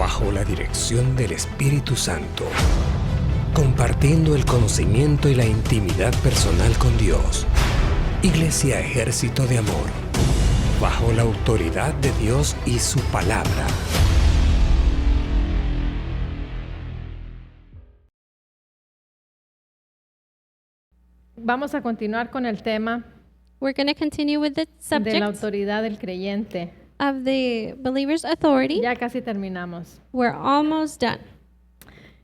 bajo la dirección del Espíritu Santo, compartiendo el conocimiento y la intimidad personal con Dios. Iglesia Ejército de Amor, bajo la autoridad de Dios y su palabra. Vamos a continuar con el tema We're going to continue with the de la subject autoridad del creyente. of the believer's authority. Ya casi terminamos. We're almost done.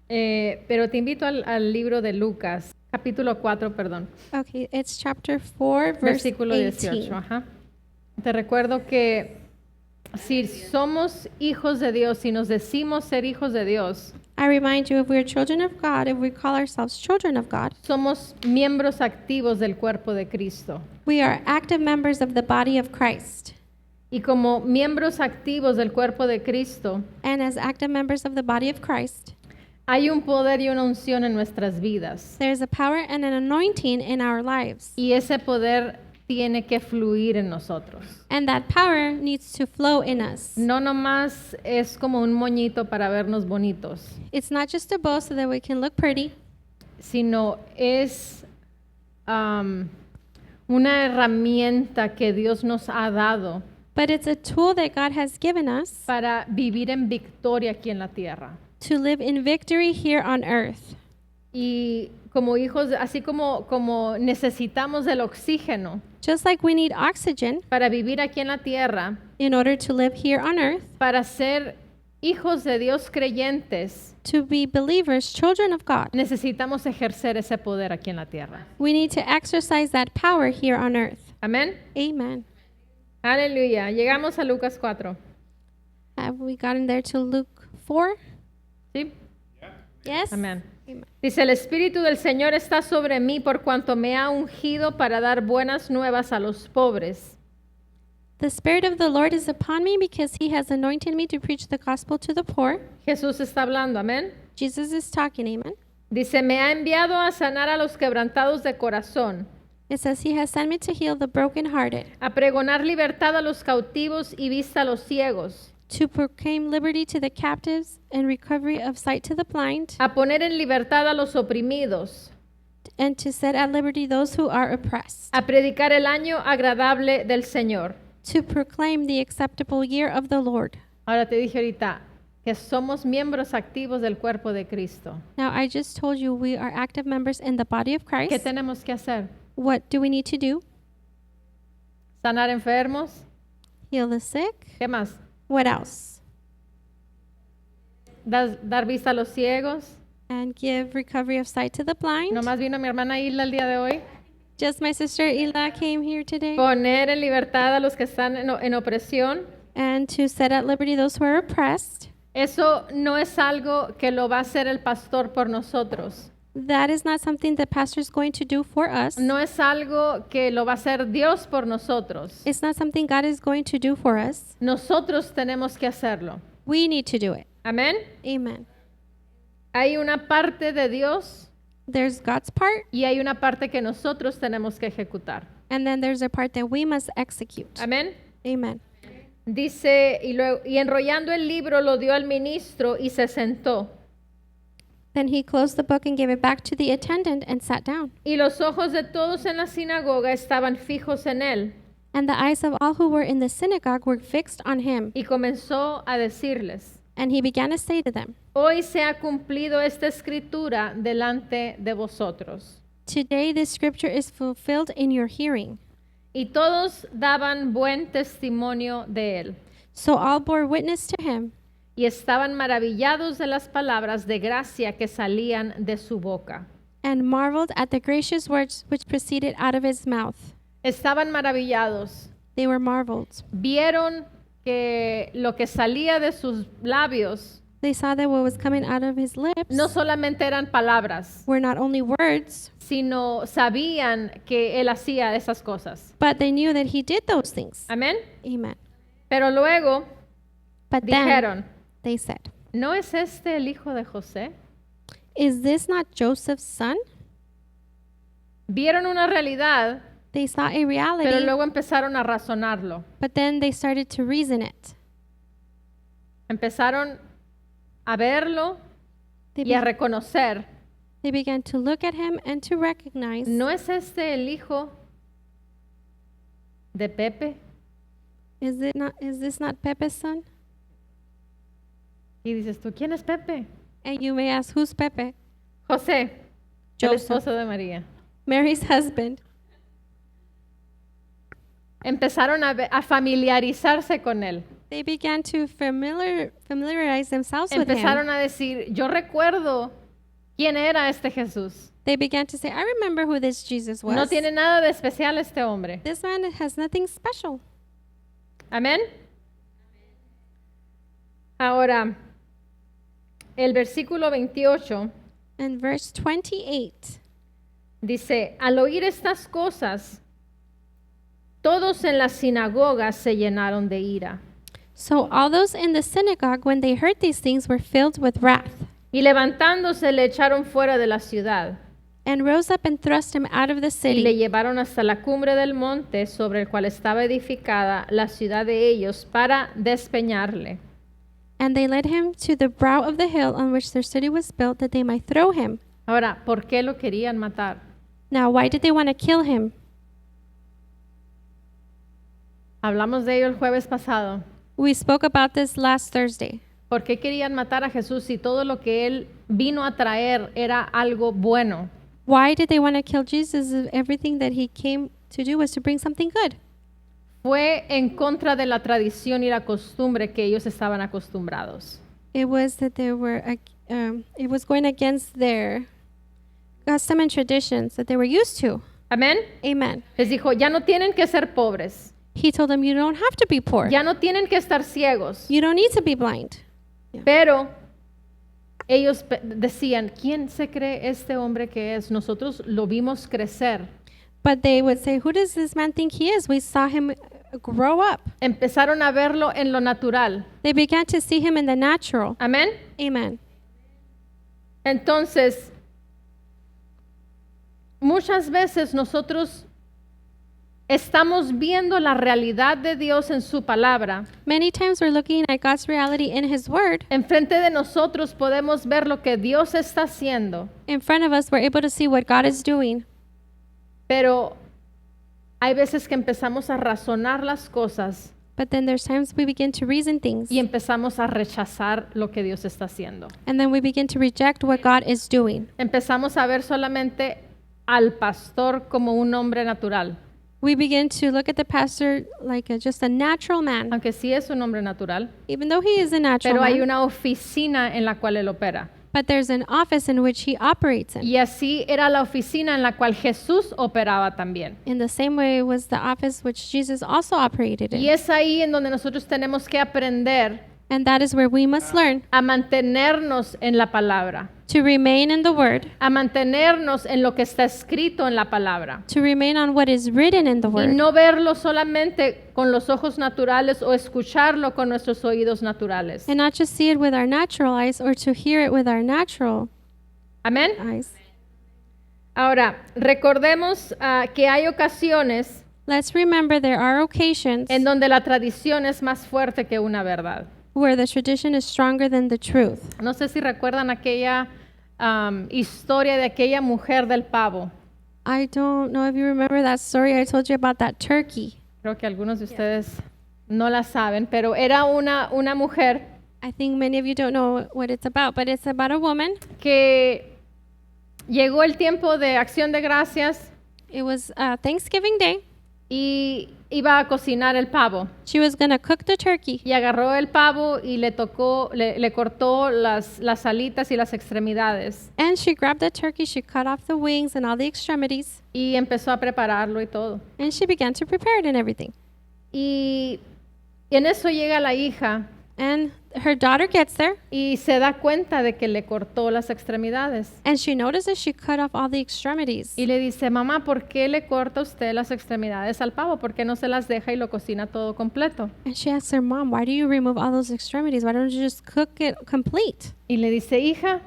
Pero te invito al libro de Lucas, capítulo 4, perdón, Okay, it's chapter 4, verse versículo 18. 18. Ajá. Te recuerdo que si somos hijos de Dios, si nos decimos ser hijos de Dios, I remind you, if we're children of God, if we call ourselves children of God, somos miembros activos del cuerpo de Cristo. we are active members of the body of Christ. Y como miembros activos del cuerpo de Cristo, And as active members of the body of Christ, hay un poder y una unción en nuestras vidas. there's a power and an anointing in our lives. Y ese poder tiene que fluir en nosotros. And that power needs to flow in us. No nomás es como un moñito para vernos bonitos, It's not just a bow so that we can look pretty, sino es una herramienta que Dios nos ha dado but it's a tool that God has given us para vivir en victoria aquí en la tierra. to live in victory here on earth. Y como hijos, así como necesitamos del oxígeno Just like we need oxygen para vivir aquí en la tierra, in order to live here on earth, para ser hijos de Dios creyentes, to be believers, children of God, necesitamos ejercer ese poder aquí en la tierra. we need to exercise that power here on earth. Amén. Amen. Aleluya. Llegamos a Lucas 4. Have we gotten there to Luke 4? ¿Sí? Yes? Amén. Amen. Dice, el Espíritu del Señor está sobre mí por cuanto me ha ungido para dar buenas nuevas a los pobres. The Spirit of the Lord is upon me because he has anointed me to preach the gospel to the poor. Jesús está hablando, amén. Jesus is talking, amen. Dice, me ha enviado a sanar a los quebrantados de corazón, It says he has sent me to heal the brokenhearted, a pregonar libertad a los cautivos y vista a los ciegos, to proclaim liberty to the captives and recovery of sight to the blind, a poner en libertad a los oprimidos, and to set at liberty those who are oppressed, a predicar el año agradable del Señor. to proclaim the acceptable year of the Lord. Ahora te dije ahorita que somos miembros activos del cuerpo de Cristo. Now, I just told you we are active members in the body of ¿Qué Christ. tenemos que hacer? What do we need to do? ¿Sanar enfermos? Heal the sick. ¿Qué más? What else? Dar vista a los ciegos. And give recovery of sight to the blind. Nomás vino mi hermana Isla el día de hoy. Just my sister Ila came here today. Poner en libertad a los que están en opresión. And to set at liberty those who are oppressed. Eso no es algo que lo va a hacer el pastor por nosotros. That is not something the pastor is going to do for us. No es algo que lo va a hacer Dios por nosotros. It's not something God is going to do for us. Nosotros tenemos que hacerlo. We need to do it. Amén. Amen. Hay una parte de Dios There's God's part, y hay una parte que nosotros tenemos que ejecutar. and then there's a part that we must execute. Amén. Amen. Dice, y enrollando el libro lo dio al ministro y se sentó. Then he closed the book and gave it back to the attendant and sat down. Y los ojos de todos en la sinagoga estaban fijos en él. And the eyes of all who were in the synagogue were fixed on him. Y comenzó a decirles, And he began to say to them, hoy se ha cumplido esta escritura delante de vosotros. Today this scripture is fulfilled in your hearing. Y todos daban buen testimonio de él. So all bore witness to him, Y estaban maravillados de las palabras de gracia que salían de su boca. and marveled at the gracious words which proceeded out of his mouth. Estaban maravillados. They were marveled. Vieron que lo que salía de sus labios They saw that what was coming out of his lips no solamente eran palabras, were not only words, sino sabían que él hacía esas cosas. but they knew that he did those things. Amén. Amen. Pero luego But then dijeron, they said, ¿no es este el hijo de José? Is this not Joseph's son? Vieron una realidad, They saw a pero reality, luego empezaron a razonarlo. but then they started to reason it. Empezaron a verlo They, y a be- reconocer, they began to look at him and to recognize, ¿no es este el hijo de Pepe? is this not Pepe's son? Y dices tú, ¿quién es Pepe? And you may ask, who's Pepe? José, el Joseph, esposo de María. Mary's husband. Empezaron a familiarizarse con él. They began to familiarize themselves with him. Empezaron a decir, yo recuerdo quién era este Jesús. They began to say, I remember who this Jesus was. No tiene nada de especial este hombre. This man has nothing special. Amén. Ahora, el versículo 28 And verse 28, dice, al oír estas cosas, todos en la sinagoga se llenaron de ira. so all those in the synagogue, when they heard these things, were filled with wrath, Y levantándose le echaron fuera de la ciudad and rose up and thrust him out of the y le city, llevaron hasta la cumbre del monte sobre el cual estaba edificada la ciudad de ellos para despeñarle. and they led him to the brow of the hill on which their city was built, that they might throw him. Ahora, ¿por qué lo querían matar? Now, why did they want to kill him? Hablamos de ello el jueves pasado. We spoke about this last Thursday. ¿Por qué querían matar a Jesús si todo lo que él vino a traer era algo bueno? Why did they want to kill Jesus if everything that he came to do was to bring something good? Fue en contra de la tradición y la costumbre que ellos estaban acostumbrados. It was that it was going against their custom and traditions that they were used to. Amén. Amen. Les dijo, ya no tienen que ser pobres, He told them, you don't have to be poor. ya no tienen que estar ciegos, You don't need to be blind. pero ellos decían, ¿quién se cree este hombre que es? Nosotros lo vimos crecer. But they would say, who does this man think he is? We saw him grow up. Empezaron a verlo en lo natural. They began to see him in the natural. Amén. Amen. Entonces, muchas veces nosotros estamos viendo la realidad de Dios en su palabra. Many times we're looking at God's reality in his word. Enfrente de nosotros podemos ver lo que Dios está haciendo, In front of us, we're able to see what God is doing. pero hay veces que empezamos a razonar las cosas But then there's times we begin to reason things. y empezamos a rechazar lo que Dios está haciendo. And then we begin to reject what God is doing. Empezamos a ver solamente al pastor como un hombre natural, We begin to look at the pastor like just a natural man, aunque sí es un hombre natural, even though he is a natural pero hay man. una oficina en la cual él opera. But there's an office in which he operates in. Y así era la oficina en la cual Jesús operaba también. In the same way was the office which Jesus also operated Y in. es ahí en donde nosotros tenemos que aprender And that is where we must learn a mantenernos en la palabra, to remain in the word, a mantenernos en lo que está escrito en la palabra. to remain on what is written in the Y word, no verlo solamente con los ojos naturales o escucharlo con nuestros oídos naturales. and not just see it with our natural eyes or to hear it with our natural Amén. eyes. Ahora, recordemos que hay ocasiones Let's remember there are occasions en donde la tradición es más fuerte que una verdad. where the tradition is stronger than the truth. No sé si recuerdan aquella historia de aquella mujer del pavo. I don't know if you remember that story I told you about that turkey. Creo que algunos de ustedes no la saben, pero era una mujer I think many of you don't know what it's about, but it's about a woman. que llegó el tiempo de acción de gracias It was Thanksgiving Day. y iba a cocinar el pavo. She was going to cook the turkey. Y agarró el pavo y le cortó las alitas y las extremidades. And she grabbed the turkey, she cut off the wings and all the extremities, Y empezó a prepararlo y todo. and she began to prepare it and everything. Y en eso llega la hija And her daughter gets there, y se da cuenta de que le cortó las extremidades. and she notices she cut off all the extremities. Y le dice, mamá, ¿por qué le corta usted las extremidades al pavo? ¿Por qué no se las deja y lo cocina todo completo? And she asks her mom, why do you remove all those extremities? Why don't you just cook it complete? Y le dice, hija,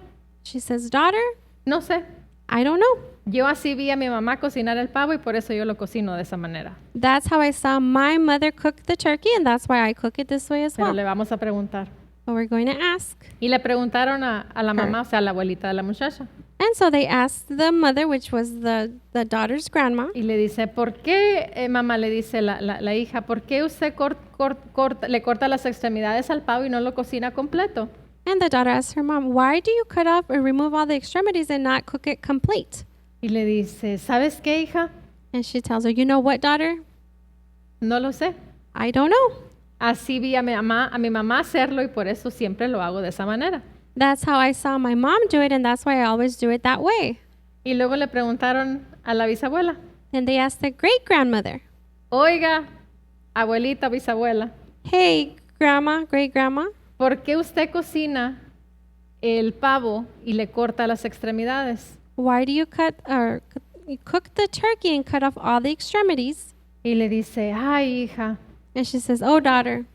She says, daughter, no sé. I don't know. Yo así vi a mi mamá cocinar el pavo y por eso yo lo cocino de esa manera. That's how I saw my mother cook the turkey, and that's why I cook it this way as Pero well. le vamos a preguntar. But we're going to ask. Y le preguntaron a la mamá, o sea, a la abuelita de la muchacha. And so they asked the mother, which was the daughter's grandma. Y le dice, ¿por qué, mamá, le dice la hija, ¿por qué usted le corta las extremidades al pavo y no lo cocina completo? And the daughter asked her mom, why do you cut off or remove all the extremities and not cook it complete? Y le dice, ¿sabes qué, hija? And she tells her, you know what, daughter? No lo sé. I don't know. Así vi a mi mamá hacerlo y por eso siempre lo hago de esa manera. That's how I saw my mom do it, and that's why I always do it that way. Y luego le preguntaron a la bisabuela, Then they asked the great-grandmother, oiga, abuelita, bisabuela, hey, grandma, great-grandma, ¿por qué usted cocina el pavo y le corta las extremidades? why do you cook the turkey and cut off all the extremities? Y le dice, ay, hija, And she says, oh, daughter,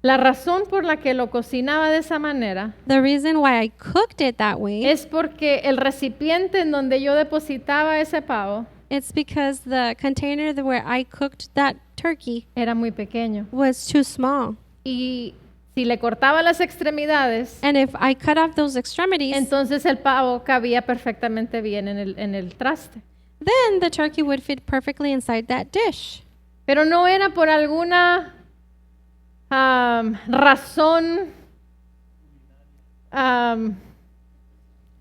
la razón por la que lo cocinaba de esa manera the reason why I cooked it that way, es porque el recipiente en donde yo depositaba ese pavo it's because the container where I cooked that turkey era muy pequeño. was too small. Y si le cortaba las extremidades, And if I cut off those extremities, entonces el pavo cabía perfectamente bien en el traste. then the turkey would fit perfectly inside that dish. Pero no era por alguna razón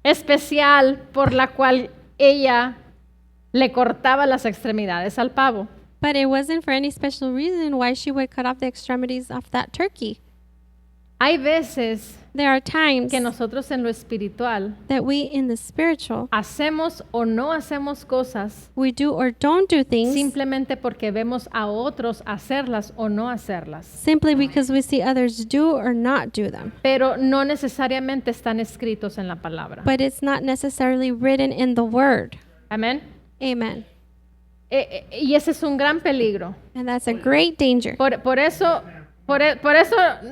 especial por la cual ella le cortaba las extremidades al pavo. But it wasn't for any special reason why she would cut off the extremities of that turkey. Hay veces There are times que nosotros en lo espiritual that we in the spiritual, hacemos o no hacemos cosas we do or don't do things simplemente porque vemos a otros hacerlas o no hacerlas. simply because we see others do or not do them. Pero no necesariamente están escritos en la palabra. But it's not necessarily written in the word. Amén. Amen. Y ese es un gran peligro. And that's a great danger. Por eso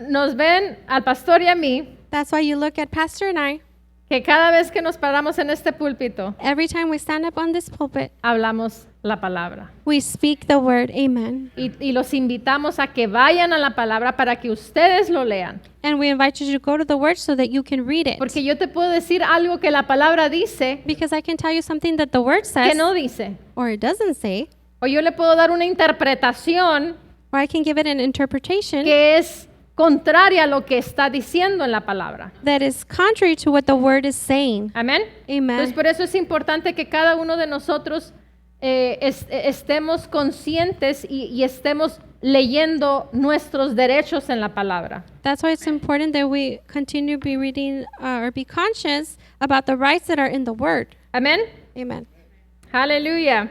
nos ven al pastor y a mí, That's why you look at Pastor and I, que cada vez que nos paramos en este púlpito, every time we stand up on this pulpit, hablamos la palabra. we speak the word. Amen. Y los invitamos a que vayan a la palabra para que ustedes lo lean. And we invite you to go to the word so that you can read it. Porque yo te puedo decir algo que la palabra dice Because I can tell you something that the word que says, no dice. or it doesn't say, O yo le puedo dar una interpretación or I can give it an interpretation que es contraria a lo que está diciendo en la palabra. that is contrary to what the word is saying. Amén. Entonces Amen. por eso es importante que cada uno de nosotros estemos conscientes y estemos leyendo nuestros derechos en la palabra. That's why it's important that we continue to be reading or be conscious about the rights that are in the word. Amén. Amen. Aleluya.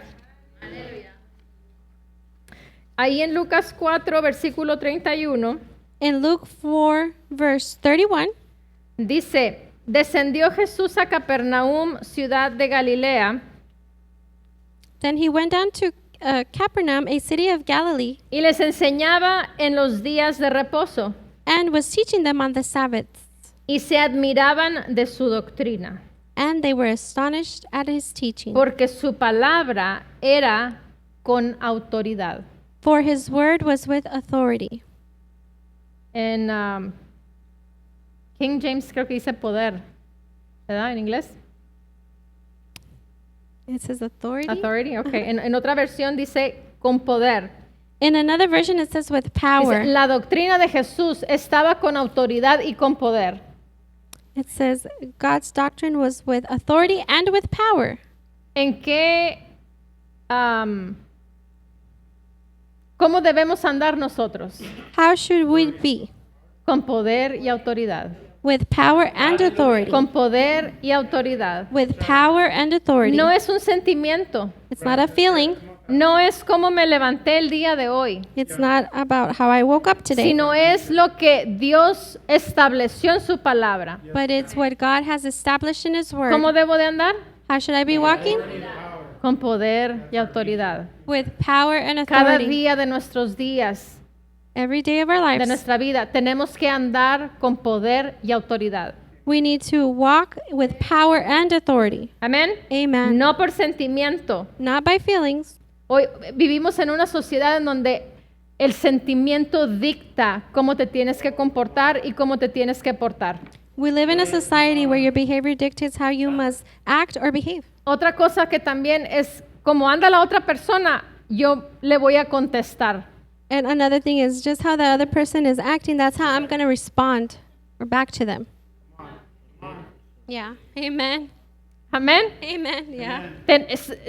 Ahí en Lucas 4, versículo 31, In Luke 4, verse 31, dice, descendió Jesús a Capernaum, ciudad de Galilea, then he went down to Capernaum, a city of Galilee, y les enseñaba en los días de reposo, and was teaching them on the Sabbaths. y se admiraban de su doctrina, And they were astonished at his teaching, porque su palabra era con autoridad. for his word was with authority. En King James creo que dice poder, ¿verdad? En inglés. It says authority. Authority, ok. En otra versión dice con poder. In another version, it says with power. Dice, la doctrina de Jesús estaba con autoridad y con poder. It says God's doctrine was with authority and with power. ¿En qué, cómo debemos andar nosotros? How should we be? Con poder y autoridad. With power and authority. Con poder y autoridad. With power and authority. No es un sentimiento. It's not a feeling. No es como me levanté el día de hoy. It's not about how I woke up today. Sino es lo que Dios estableció en su palabra. But it's what God has established in his word. ¿Cómo debo de andar? How should I be walking? Con poder y autoridad. With power and Cada authority. día de nuestros días, Every day of our de lives, nuestra vida, tenemos que andar con poder y autoridad. we need to walk with power and authority. Amén. Amen. No por sentimiento. Not by feelings. Hoy vivimos en una sociedad en donde el sentimiento dicta cómo te tienes que comportar y cómo te tienes que portar. We live in a society where your behavior dictates how you must act or behave. Otra cosa que también es, como anda la otra persona, yo le voy a contestar. And another thing is just how the other person is acting, that's how I'm going to respond or back to them. Yeah. Amen. Amén. Amen. Yeah.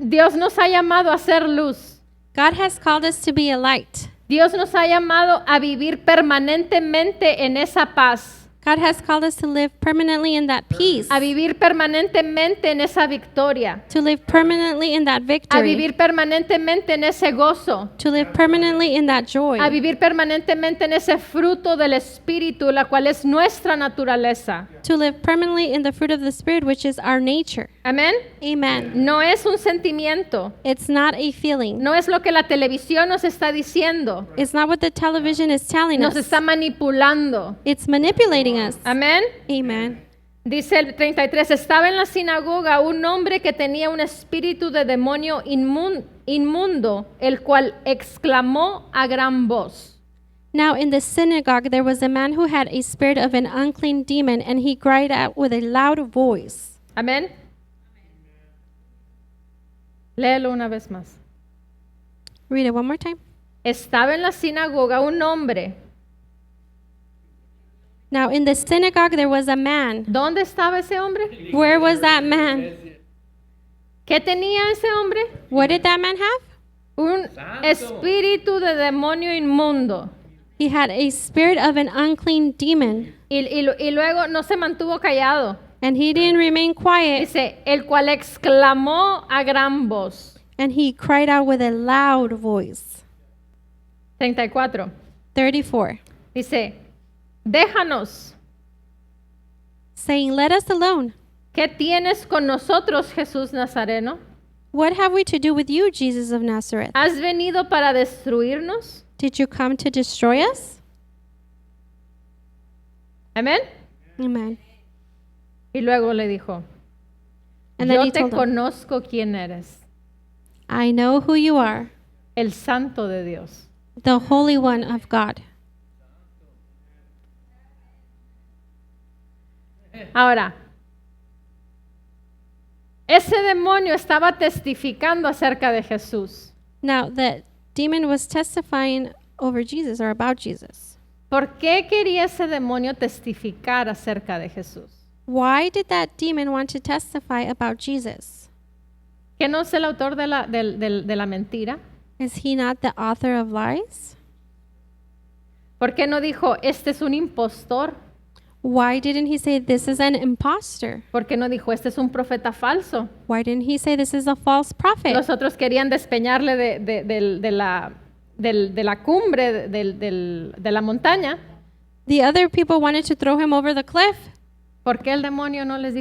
Dios nos ha llamado a ser luz. God has called us to be a light. Dios nos ha llamado a vivir permanentemente en esa paz, God has called us to live permanently in that peace, a vivir permanentemente en esa victoria, to live permanently in that a victory, vivir permanentemente en ese gozo, to live permanently in that joy, a vivir permanentemente en ese fruto del Espíritu, la cual es nuestra naturaleza. to live permanently in the fruit of the Spirit, which is our nature. Amén. Amen. No es un sentimiento, It's not a feeling. no es lo que la televisión nos está diciendo, It's not what the television is telling nos us. está manipulando. It's manipulating us. Amén. Amen. Dice el 33, estaba en la sinagoga un hombre que tenía un espíritu de demonio inmundo, el cual exclamó a gran voz. Now in the synagogue there was a man who had a spirit of an unclean demon, and he cried out with a loud voice. Amén. Léelo una vez más. Read it one more time. Estaba en la sinagoga un hombre. Now in the synagogue there was a man. ¿Dónde estaba ese hombre? Where was that man? ¿Qué tenía ese hombre? What did that man have? Un espíritu de demonio inmundo. He had a spirit of an unclean demon, Y luego no se mantuvo callado. and he didn't remain quiet, Dice, el cual exclamó a gran voz. and he cried out with a loud voice. 34. 34, Dice, déjanos. saying, "Let us alone. ¿Qué tienes con nosotros, Jesús Nazareno? What have we to do with you, Jesus of Nazareth? ¿Has venido para destruirnos? Did you come to destroy us?" Amén. Amen. Y luego le dijo, And then yo he te told them, conozco quién eres, "I know who you are, el Santo de Dios. the Holy One of God." Ahora, ese demonio estaba testificando acerca de Jesús. Now the demon was testifying over Jesus or about Jesus. ¿Por qué quería ese demonio testificar acerca de Jesús? Why did that demon want to testify about Jesus? ¿Que no es el autor de la mentira? Is he not the author of lies? ¿Por qué no dijo, este es un impostor? Why didn't he say this is an imposter? ¿Por qué no dijo, este es un profeta falso? Why didn't he say this is a false prophet? Los otros querían despeñarle de la cumbre de la montaña. The other people wanted to throw him over the cliff. ¿Por qué el demonio no le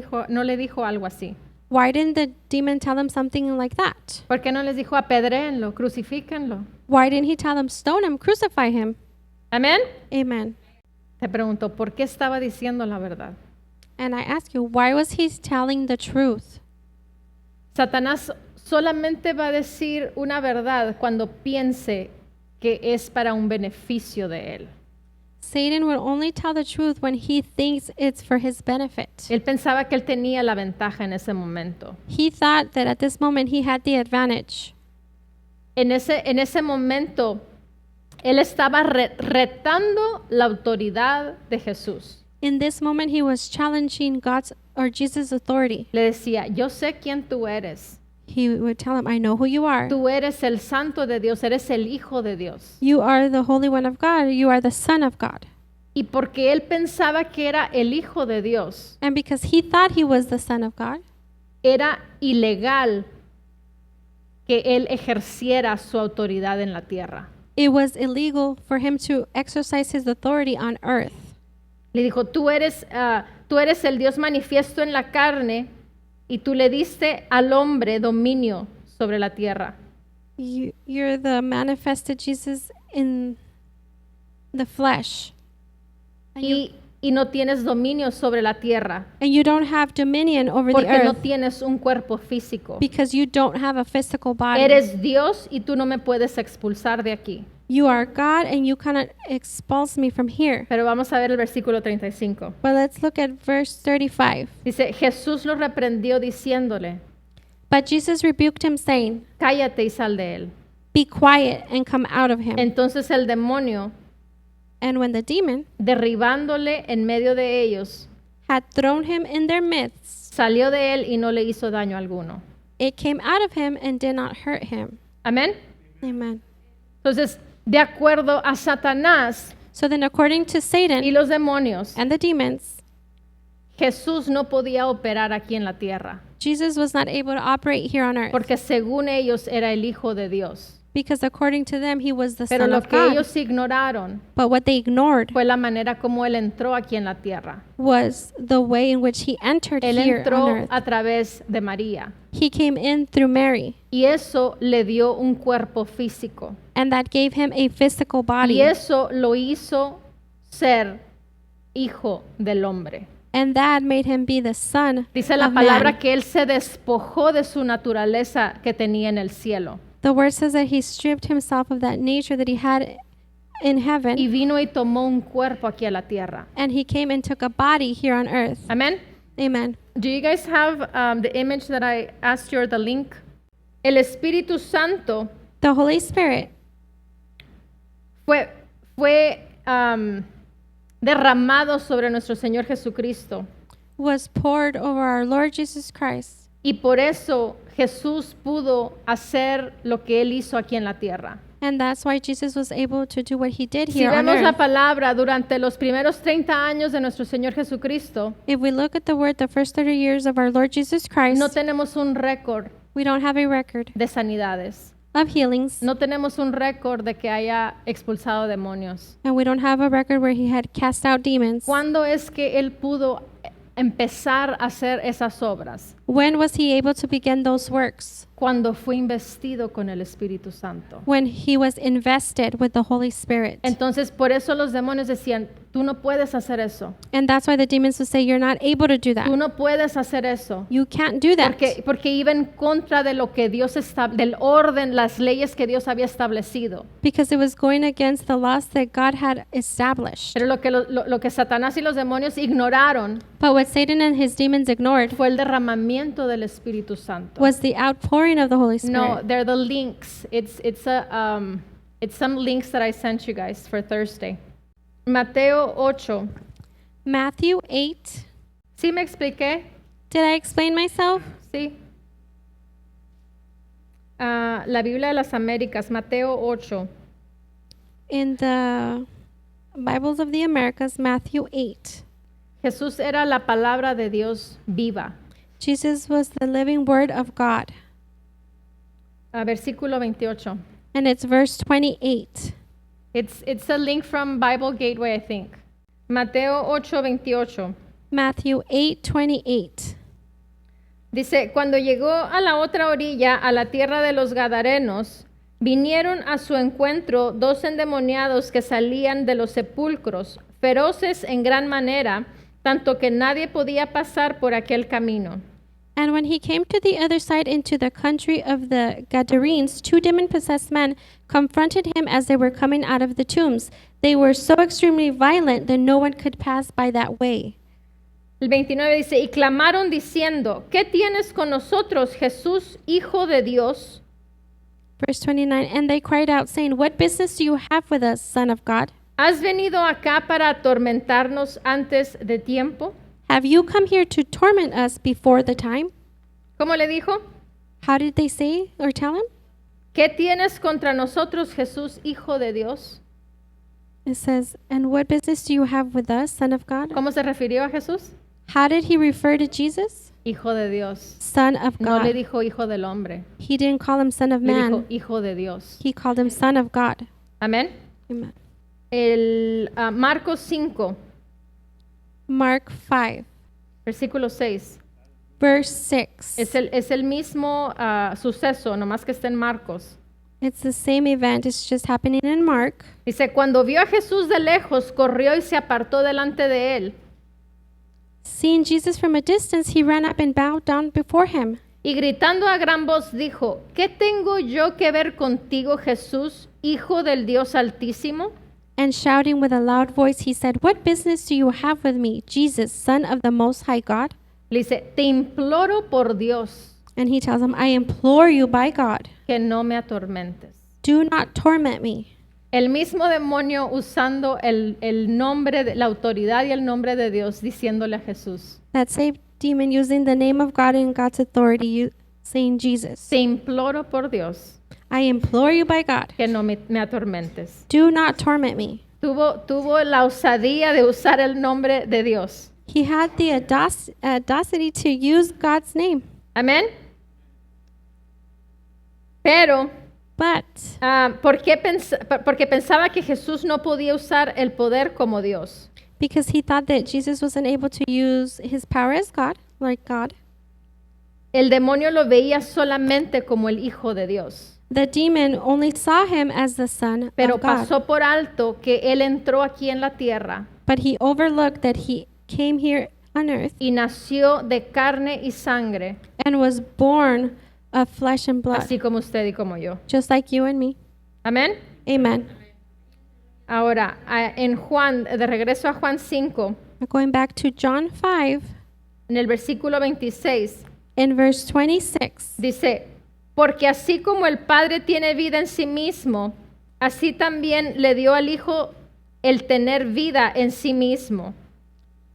dijo algo así? Why didn't the demon tell them something like that? ¿Por qué no les dijo apedréenlo, crucifíquenlo? Why didn't he tell them stone him, crucify him? Amén. Amen. Te pregunto, ¿por qué estaba diciendo la verdad? And I ask you, why was he telling the truth? Satanás solamente va a decir una verdad cuando piense que es para un beneficio de él. Satan will only tell the truth when he thinks it's for his benefit. Él pensaba que él tenía la ventaja en ese momento. He thought that at this moment he had the advantage. En ese momento, él estaba retando la autoridad de Jesús. In this moment, he was challenging God's or Jesus' authority. Le decía, yo sé quién tú eres. He would tell him, "I know who you are. Tú eres el santo de Dios, eres el hijo de Dios. You are the Holy One of God. You are the Son of God." Y porque él pensaba que era el hijo de Dios, And because he thought he was the Son of God, era ilegal que él ejerciera su autoridad en la tierra. it was illegal for him to exercise his authority on earth. Le dijo, tú eres el Dios manifiesto en la carne y tú le diste al hombre dominio sobre la tierra. You're the manifested Jesus in the flesh. Y no tienes dominio sobre la tierra And you don't have dominion over the porque no earth tienes un cuerpo físico. because you don't have a physical body. Eres Dios y tú no me puedes expulsar de aquí. You are God and you cannot expulse me from here. Pero vamos a ver el versículo 35. But let's look at verse 35. Dice, Jesús lo reprendió diciéndole, But Jesus rebuked him, saying, cállate y sal de él. Be quiet and come out of him. Entonces el demonio, And when the demon derribándole en medio de ellos, had thrown him in their midst, salió de él y no le hizo daño alguno. it came out of him and did not hurt him. Amén. Amen. Entonces, de acuerdo a Satanás So then, according to y Satan los demonios, and the demons, Jesús no podía operar aquí en la tierra, Jesus was not able to operate here on earth porque según ellos era el Hijo de Dios. because according to them, he was the Pero Son lo of que God. ellos ignoraron But what they ignored fue la manera como él entró aquí en la tierra. was the way in which he entered Él here on entró earth. a través de María He came in through Mary, y eso le dio un cuerpo físico and that gave him a physical body. y eso lo hizo ser hijo del hombre. And that made him be the son Dice la of palabra man. que él se despojó de su naturaleza que tenía en el cielo The word says that he stripped himself of that nature that he had in y heaven, vino y tomó un cuerpo aquí a la tierra. and he came and took a body here on earth. Amén. Amen. Do you guys have the image that I asked you or the link? El Espíritu Santo The Holy Spirit fue derramado sobre nuestro Señor Jesucristo was poured over our Lord Jesus Christ, y por eso Jesús pudo hacer lo que él hizo aquí en la tierra. and that's why Jesus was able to do what he did Si here on vemos la earth. palabra durante los primeros 30 años de nuestro Señor Jesucristo, If we look at the word, the first 30 years of our Lord Jesus Christ, no tenemos un récord we don't have a record de sanidades. of healings, No tenemos un récord de que haya expulsado demonios. and we don't have a record where he had cast out demons. ¿Cuándo es que él pudo empezar a hacer esas obras? When was he able to begin those works? Cuando fue investido con el Espíritu Santo. When he was invested with the Holy Spirit. Entonces, por eso los demonios decían, tú no puedes hacer eso. And that's why the demons would say, you're not able to do that. Tú no puedes hacer eso. You can't do that. Porque iba en contra de lo que Dios del orden, las leyes que Dios había establecido. Because it was going against the laws that God had established. Pero lo que Satanás y los demonios ignoraron But what Satan and his demons ignored fue el derramamiento del Espíritu Santo. was the outpouring of the Holy No, Spirit. they're the links. It's some links that I sent you guys for Thursday. Mateo 8. Matthew 8. ¿Sí me expliqué? Did I explain myself? Sí. La Biblia de las Américas, Mateo 8. In the Bibles of the Americas, Matthew 8. Jesús era la palabra de Dios viva. Jesus was the living word of God. Versículo 28. And it's verse 28. It's a link from Bible Gateway, I think. Mateo 8:28. Matthew 8:28. Dice, cuando llegó a la otra orilla, a la tierra de los Gadarenos, vinieron a su encuentro dos endemoniados que salían de los sepulcros, feroces en gran manera, tanto que nadie podía pasar por aquel camino. And when he came to the other side into the country of the Gadarenes, two demon-possessed men confronted him as they were coming out of the tombs. They were so extremely violent that no one could pass by that way. El 29 dice, y clamaron diciendo, ¿qué tienes con nosotros, Jesús, Hijo de Dios? Verse 29, and they cried out, saying, What business do you have with us, Son of God? ¿Has venido acá para atormentarnos antes de tiempo? Have you come here to torment us before the time? ¿Cómo le dijo? How did they say or tell him? ¿Qué tienes contra nosotros, Jesús, Hijo de Dios? It says, And what business do you have with us, Son of God? ¿Cómo se refirió a Jesús? How did he refer to Jesus? Hijo de Dios. Son of No le God. dijo hijo del hombre, He didn't call him Son of le dijo Man. hijo de Dios. He called him Son of God. Amén. Amen. Marcos 5, Mark 5, versículo 6. verse 6. Es el mismo suceso, nomás que está en Marcos. It's the same event. It's just happening in Mark. Dice, cuando vio a Jesús de lejos, corrió y se apartó delante de él. Seeing Jesus from a distance, he ran up and bowed down before him. Y gritando a gran voz dijo, ¿qué tengo yo que ver contigo, Jesús, Hijo del Dios Altísimo? And shouting with a loud voice, he said, "What business do you have with me, Jesus, Son of the Most High God?" Le dice, te imploro por Dios And he tells him, "I implore you by God, que no me atormentes. do not torment me." El mismo demonio usando el nombre, la autoridad y el nombre de Dios, diciéndole a Jesús, That same demon using the name of God and God's authority, saying, "Jesus, te imploro por Dios I implore you by God, que no me atormentes. do not torment me." Tuvo la osadía de usar el nombre de Dios. He had the audacity to use God's name. Amén. Pero, But porque pensaba que Jesús no podía usar el poder como Dios. because he thought that Jesus wasn't able to use his power as God, like God, El demonio lo veía solamente como el Hijo de Dios. the demon only saw him as the Son Pero of God. pasó por alto que Él entró aquí en la tierra But he overlooked that he came here on earth y nació de carne y sangre, and was born of flesh and blood, así como usted y como yo. just like you and me. Amén. Amen. Ahora, en Juan, de regreso a Juan 5, Now going back to John 5, en el versículo 26, in verse 26, dice, porque así como el Padre tiene vida en sí mismo, así también le dio al Hijo el tener vida en sí mismo.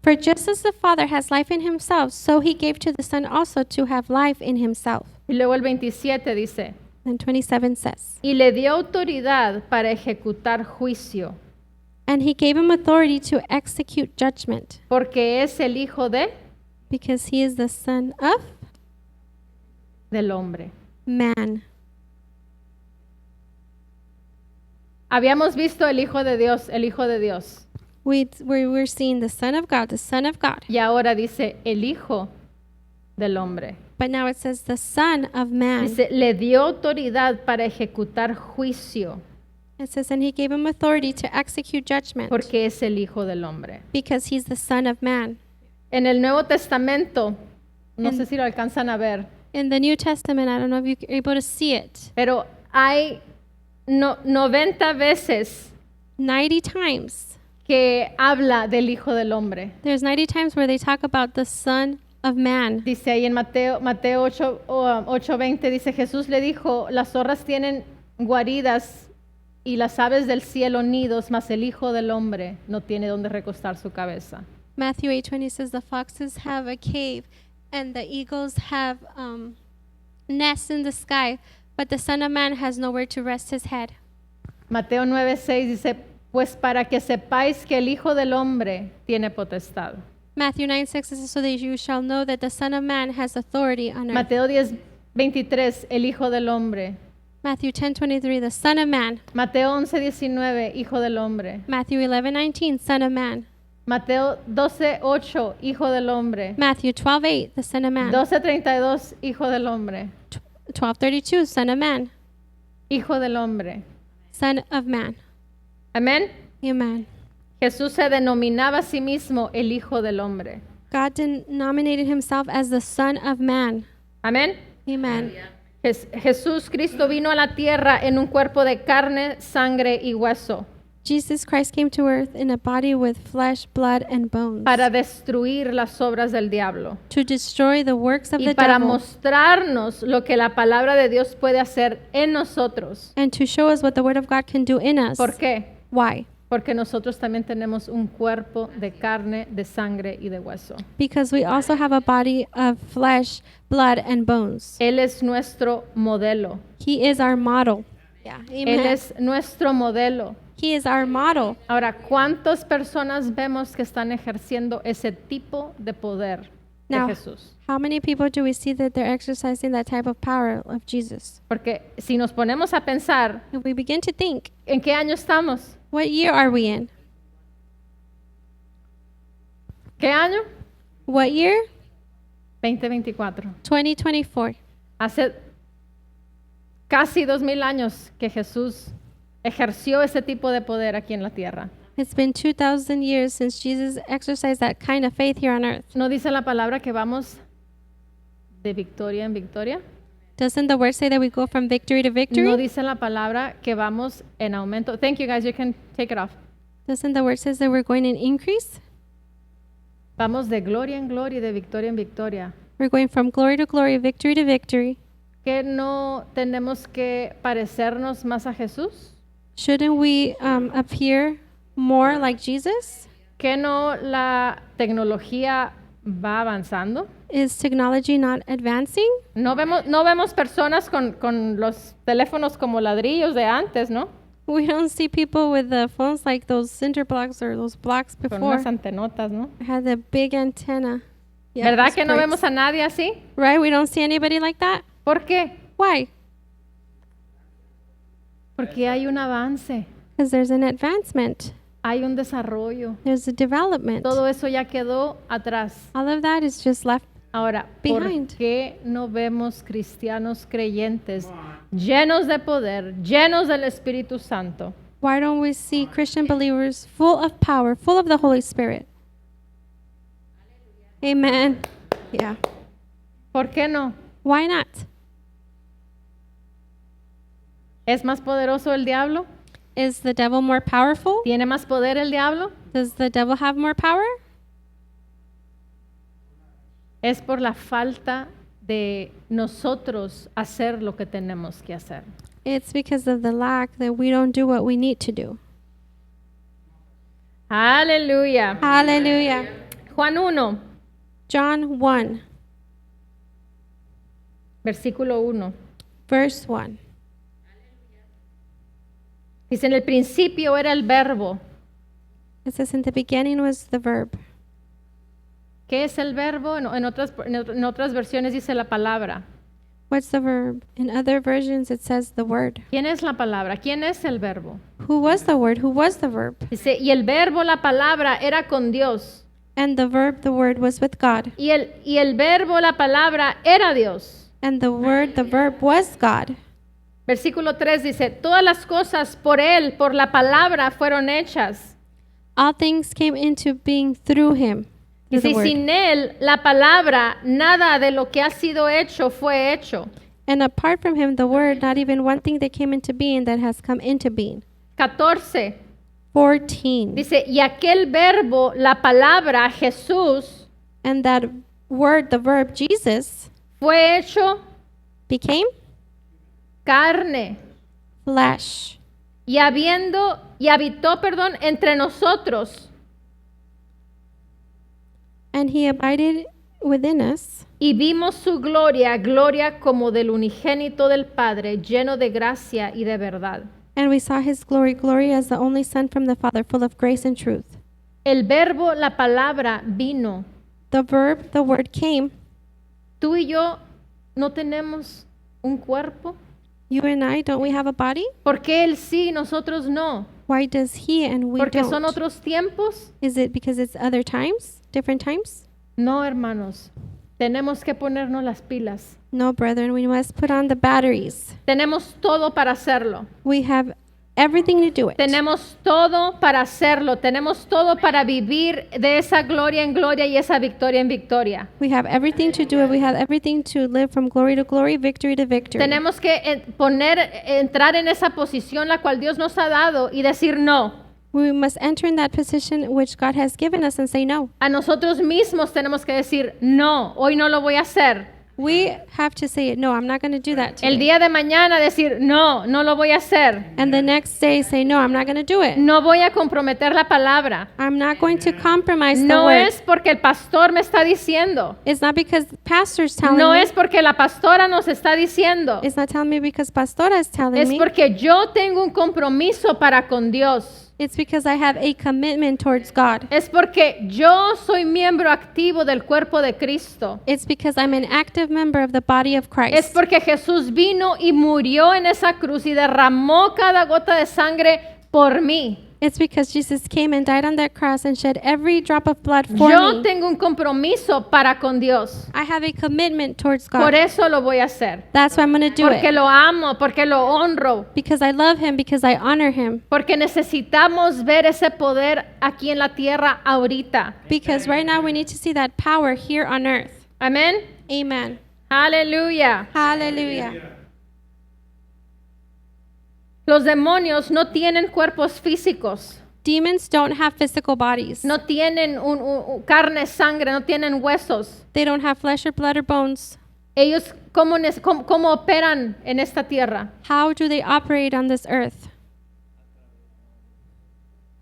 "For just as the Father has life in himself, so he gave to the Son also to have life in himself." Y luego el 27 dice, And 27 says, y le dio autoridad para ejecutar juicio, "And he gave him authority to execute judgment, porque es el Hijo because he is the Son of del hombre. Man." Habíamos visto el Hijo de Dios, el Hijo de Dios. We're seeing the Son of God, the Son of God. Y ahora dice el Hijo del hombre. But now it says the Son of Man. Dice, le dio autoridad para ejecutar juicio, It says, "And he gave him authority to execute judgment, porque es el Hijo del hombre. because he's the Son of Man." En el Nuevo Testamento, no En- sé si lo alcanzan a ver, In the New Testament, I don't know if you're able to see it, pero hay 90 veces 90 times. que habla del Hijo del hombre. There's 90 times where they talk about the Son of Man. Dice ahí en Mateo 8:20, dice, Jesús le dijo, las zorras tienen guaridas y las aves del cielo nidos, mas el Hijo del hombre no tiene donde recostar su cabeza. Matthew 8:20 says, "The foxes have a cave, and the eagles have nests in the sky, but the Son of Man has nowhere to rest his head." Mateo 9:6 dice, pues para que sepáis que el Hijo del hombre tiene potestad. Matthew 9:6 says, "So that you shall know that the Son of Man has authority on earth." Mateo 10:23, el Hijo del hombre. Matthew 10:23, the Son of Man. Mateo 11:19, Hijo del hombre. Matthew 11:19, Son of Man. Mateo 12:8, Hijo del hombre. Matthew 12:8, the Son of Man. 12:32, Hijo del hombre. 12:32, Son of Man. Hijo del hombre. Son of Man. Amén. Amen. Jesús se denominaba a sí mismo el Hijo del hombre. God denominated himself as the Son of Man. Amén. Amen. Jesús Cristo vino a la tierra en un cuerpo de carne, sangre y hueso Jesus Christ came to earth in a body with flesh, blood, and bones para destruir las obras del diablo to destroy the works of y the para devil mostrarnos lo que la palabra de Dios puede hacer en nosotros. and to show us what the Word of God can do in us. ¿Por qué? Why? Porque nosotros también tenemos un cuerpo de carne, de sangre y de hueso. Because we also have a body of flesh, blood, and bones. Él es nuestro modelo. He is our model. Yeah. Él Amen. es nuestro modelo. He is our model. Ahora, ¿cuántas personas vemos que están ejerciendo ese tipo de poder de Now, Jesús? how many people do we see that they're exercising that type of power of Jesus? Porque si nos ponemos a pensar, If we begin to think, ¿en qué año estamos? what year are we in? ¿Qué año? What year? 2024. 2024. Hace casi 2000 años que Jesús ejerció ese tipo de poder aquí en la tierra. It's been 2,000 years since Jesus exercised that kind of faith here on earth. ¿No dice la palabra que vamos de victoria en victoria? Doesn't the word say that we go from victory to victory? No dice la palabra que vamos en aumento. Thank you, guys. You can take it off. Doesn't the word says that we're going in increase? Vamos de gloria en gloria y de victoria en victoria. We're going from glory to glory, victory to victory. ¿Que no tenemos que parecernos más a Jesús? Shouldn't we appear more like Jesus? ¿Que no la tecnología va avanzando? Is technology not advancing? No vemos personas con los teléfonos como ladrillos de antes, ¿no? We don't see people with the phones like those cinder blocks or those blocks Con before. unas antenotas, ¿no? Had the big antenna. Yeah, ¿Verdad those que no breaks. vemos a nadie así? Right? We don't see anybody like that? ¿Por qué? Why? Porque hay un avance, Because there's an advancement. hay un desarrollo. There's a development. Todo eso ya quedó atrás. All of that is just left. Ahora, ¿por Behind. qué no vemos cristianos creyentes llenos de poder, llenos del Espíritu Santo? Why don't we see Christian believers full of power, full of the Holy Spirit? Amen. Yeah. ¿Por qué no? Why not? ¿Es más poderoso el diablo? Is the devil more powerful? ¿Tiene más poder el diablo? Does the devil have more power? Es por la falta de nosotros hacer lo que tenemos que hacer. It's because of the lack that we don't do what we need to do. Aleluya. Hallelujah. Juan 1, John 1, versículo 1. verse 1. Dice, en el principio era el verbo. It says, in the beginning was the verb. ¿Qué es el verbo? En otras versiones dice la palabra. What's the verb? In other versions, it says the word. ¿Quién es la palabra? ¿Quién es el verbo? Who was the word? Who was the verb? Dice, y el verbo, la palabra, era con Dios. And the verb, the word, was with God. Y el verbo, la palabra, era Dios. And the word, the verb, was God. Versículo 3 dice, todas las cosas por Él, por la palabra, fueron hechas. All things came into being through him. Y Through the si word. sin Él, la palabra, nada de lo que ha sido hecho fue hecho. And apart from him, the word, not even one thing that came into being that has come into being. 14. 14. Dice, y aquel verbo, la palabra, Jesús, And that word, the verb, Jesus, fue hecho became carne flesh y habitó, entre nosotros. and he abided within us. Y vimos su gloria, gloria como del unigénito del Padre, lleno de gracia y de verdad. And we saw his glory, glory as the only Son from the Father, full of grace and truth. El verbo, la palabra, vino. The verb, the word came. Tú y yo no tenemos un cuerpo. You and I, don't we have a body? ¿Por qué Él sí y nosotros no? Why does he and we ¿Porque son don't? otros tiempos? Is it because it's other times? Different times? No, hermanos. Tenemos que ponernos las pilas. No, brethren, we must put on the batteries. Tenemos todo para hacerlo. We have everything to do it. Tenemos todo para hacerlo. Tenemos todo para vivir de esa gloria en gloria y esa victoria en victoria. We have everything to do it. We have everything to live from glory to glory, victory to victory. Tenemos que entrar en esa posición la cual Dios nos ha dado y decir no. We must enter in that position which God has given us and say no. A nosotros mismos tenemos que decir no, hoy no lo voy a hacer. We have to say, no, I'm not going to do that El today. día de mañana decir no, no lo voy a hacer. And the next day say, no, I'm not going to do it. No voy a comprometer la palabra. I'm not going to compromise the No word. es porque el pastor me está diciendo. It's not because the pastor's telling No me. es porque la pastora nos está diciendo. It's not telling me because pastora is telling Es me. porque yo tengo un compromiso para con Dios. It's because I have a commitment towards God. Es porque yo soy miembro activo del cuerpo de Cristo. It's because I'm an active member of the body of Es Christ. porque Jesús vino y murió en esa cruz y derramó cada gota de sangre por mí. It's because Jesus came and died on that cross and shed every drop of blood for Yo me. tengo un compromiso para con Dios. I have a commitment towards Por God. eso lo voy a hacer. That's why I'm going to do Porque it. lo amo, porque lo honro. Because I love him, because I honor him. Porque necesitamos ver ese poder aquí en la tierra ahorita. Because right now we need to see that power here on earth. Amén. Amen. Aleluya. Hallelujah. Los demonios no tienen cuerpos físicos. Demons don't have physical bodies. No tienen carne, sangre, no tienen huesos. They don't have flesh or blood or bones. Ellos, ¿cómo operan en esta tierra? How do they operate on this earth?